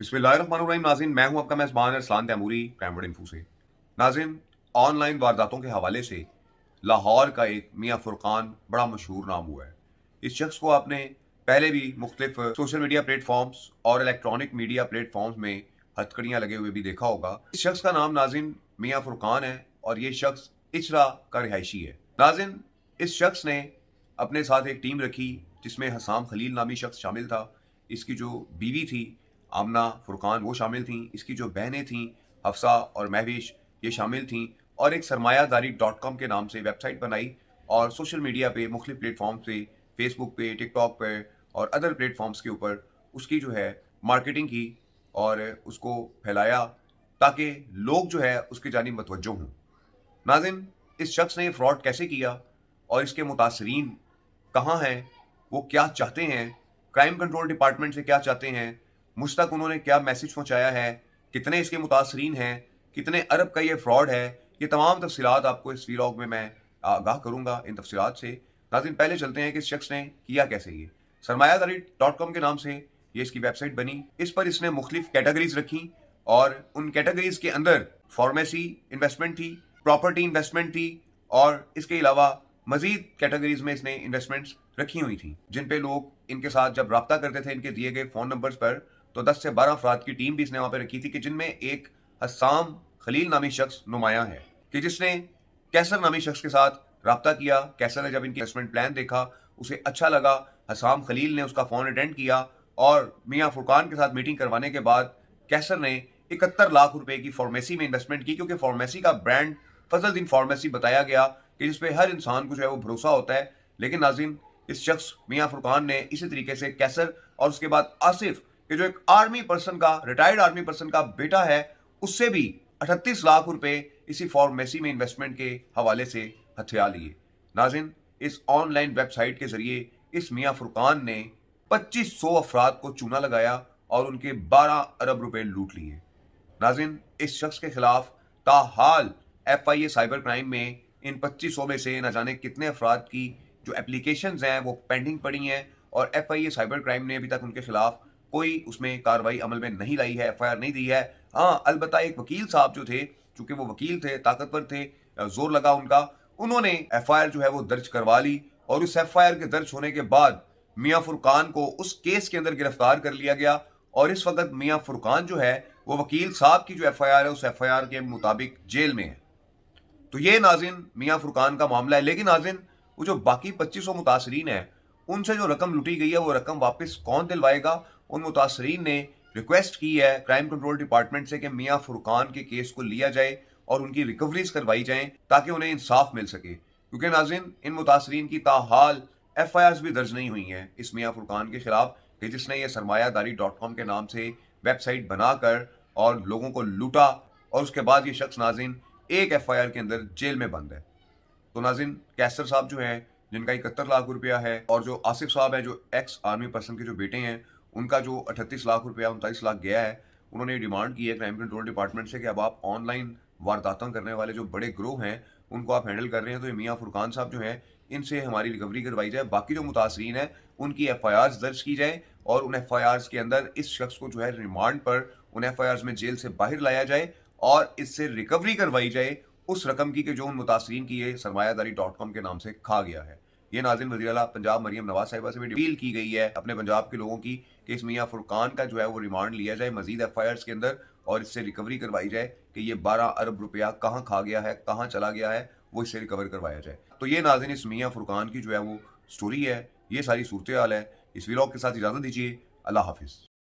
बिस्मिल्लाहिर्रहमानिर्रहीम। नाज़रीन, मैं हूं आपका मेज़बान अरसलान तैमूरी प्राइमवर्ड इन्फो से। नाज़रीन, ऑनलाइन वारदातों के हवाले से लाहौर का एक मियाँ फुरकान बड़ा मशहूर नाम हुआ है। इस शख्स को आपने पहले भी मुख्तलिफ सोशल मीडिया प्लेटफॉर्म्स और इलेक्ट्रॉनिक मीडिया प्लेटफॉर्म्स में हथकड़ियाँ लगे हुए भी देखा होगा। इस शख्स का नाम नाज़रीन मियाँ फुरकान है और ये शख्स इचरा का रिहायशी है। नाज़रीन, इस शख्स ने अपने साथ एक टीम रखी जिसमें हसाम खलील नामी शख्स शामिल था। इसकी जो बीवी थी आमना फुरकान वो शामिल थीं। इसकी जो बहनें थीं हफ्सा और महविश ये शामिल थीं और एक सरमायादारी.com के नाम से वेबसाइट बनाई और सोशल मीडिया पे मुख्तलिफ प्लेटफॉर्म पे फेसबुक पे, टिकटॉक पे और अदर प्लेटफॉर्म्स के ऊपर उसकी जो है मार्केटिंग की और उसको फैलाया ताकि लोग जो है उसकी जानिब मतवज्जो हों। नाज़रीन, इस शख्स ने फ्रॉड कैसे किया और इसके मुतासरीन कहाँ हैं, वो क्या चाहते हैं, क्राइम कंट्रोल डिपार्टमेंट से क्या चाहते हैं, मुझ तक उन्होंने क्या मैसेज पहुँचाया है, कितने इसके मुतासरीन हैं, कितने अरब का ये फ्रॉड है, ये तमाम तफसीलात आपको इस वीलॉग में मैं आगाह करूँगा इन तफसीलात से। नाज़रीन, पहले चलते हैं कि इस शख्स ने किया कैसे ये। सरमायादारी.com के नाम से ये इसकी वेबसाइट बनी। इस पर इसने मुख्तलिफ कैटेगरीज रखी और उन कैटेगरीज के अंदर फार्मेसी इन्वेस्टमेंट थी, प्रॉपर्टी इन्वेस्टमेंट थी और इसके अलावा मजीद कैटेगरीज में इसने इन्वेस्टमेंट्स रखी हुई थी जिन पे लोग इनके साथ जब रब्ता करते थे इनके दिए गए फ़ोन नंबर्स पर, तो 10 से 12 अफराद की टीम भी इसने वहाँ पे रखी थी कि जिनमें एक हसाम खलील नामी शख्स नुमाया है कि जिसने कैसर नामी शख्स के साथ रब्ता किया। कैसर ने जब इनकी इन्वेस्टमेंट प्लान देखा, उसे अच्छा लगा। हसाम खलील ने उसका फ़ोन अटेंड किया और मियाँ फुरकान के साथ मीटिंग करवाने के बाद कैसर ने 71 लाख रुपए की फार्मेसी में इन्वेस्टमेंट की, क्योंकि फार्मेसी का ब्रांड फजलुद्दीन फार्मेसी बताया गया कि जिसपे हर इंसान को जो है वो भरोसा होता है। लेकिन नाज़रीन, इस शख्स मियाँ फुरकान ने इसी तरीके से कैसर और उसके बाद आसिफ कि जो एक आर्मी पर्सन का, रिटायर्ड आर्मी पर्सन का बेटा है, उससे भी 38 लाख रुपए इसी फार्मेसी में इन्वेस्टमेंट के हवाले से हथिया लिए। नाज़रीन, इस ऑनलाइन वेबसाइट के जरिए इस मियाँ फुरकान ने 2500 अफराद को चूना लगाया और उनके 12 अरब रुपए लूट लिए। नाज़रीन, इस शख्स के खिलाफ ताहाल FIA साइबर क्राइम में इन 2500 में से न जाने कितने अफराद की जो एप्लीकेशंस हैं वो पेंडिंग पड़ी हैं और FIA साइबर क्राइम ने अभी तक उनके खिलाफ कोई उसमें कार्रवाई अमल में नहीं लाई है, FIR नहीं दी है। हाँ, अलबत्ता एक वकील साहब जो थे, चूंकि वो वकील थे, ताकतवर थे, जोर लगा उनका, उन्होंने FIR जो है वो दर्ज करवा ली और उस FIR के दर्ज होने के बाद मियाँ फुरकान को उस केस के अंदर गिरफ्तार कर लिया गया और इस वक्त मियाँ फुरकान जो है वो वकील साहब की जो FIR है उस FIR के मुताबिक जेल में है। तो ये नाज़रीन मियाँ फुरकान का मामला है। लेकिन नाज़रीन, वो जो बाकी 2500 मुतासरीन हैं उनसे जो रकम लूटी गई है वो रकम वापस कौन दिलवाएगा? उन मुतासरीन ने रिक्वेस्ट की है क्राइम कंट्रोल डिपार्टमेंट से कि मियाँ फुरकान के केस को लिया जाए और उनकी रिकवरीज करवाई जाएं ताकि उन्हें इंसाफ मिल सके, क्योंकि नाज़रीन इन मुतासरीन की ताहाल FIRs भी दर्ज नहीं हुई हैं इस मियाँ फुरकान के खिलाफ कि जिसने ये सरमायादारी.com के नाम से वेबसाइट बनाकर और लोगों को लूटा और उसके बाद ये शख्स नाज़रीन एक FIR के अंदर जेल में बंद है। तो नाज़रीन, कैसर साहब जो हैं जिनका 71 लाख रुपया है और जो आसिफ साहब है जो एक्स आर्मी पर्सन के जो बेटे हैं उनका जो 38 लाख रुपया 39 लाख गया है, उन्होंने डिमांड की है क्राइम कंट्रोल डिपार्टमेंट से कि अब आप ऑनलाइन वारदातें करने वाले जो बड़े ग्रोह हैं उनको आप हैंडल कर रहे हैं, तो ये मियाँ फुरकान साहब जो हैं इनसे हमारी रिकवरी करवाई जाए। बाकी जो मुतासरीन हैं उनकी FIRs दर्ज की जाए और उन FIRs के अंदर इस शख्स को जो है रिमांड पर उन FIRs में जेल से बाहर लाया जाए और इससे रिकवरी करवाई जाए उस रकम की कि जो उन मुतासरीन की ये सरमायादारी.com के नाम से खा गया है। ये नाज़रीन वज़ीर आला पंजाब मरियम नवाज साहिबा से भी अपील की गई है अपने पंजाब के लोगों की कि इस मियाँ फुरकान का जो है वो रिमांड लिया जाए मजीद FIRs के अंदर और इससे रिकवरी करवाई जाए कि ये 12 अरब रुपया कहाँ खा गया है, कहाँ चला गया है, वो इससे रिकवर करवाया जाए। तो ये नाज़रीन इस मियाँ फुरकान की जो है वो स्टोरी है, ये सारी सूरत हाल है। इस व्लॉग के साथ इजाज़त दीजिए। अल्लाह हाफिज़।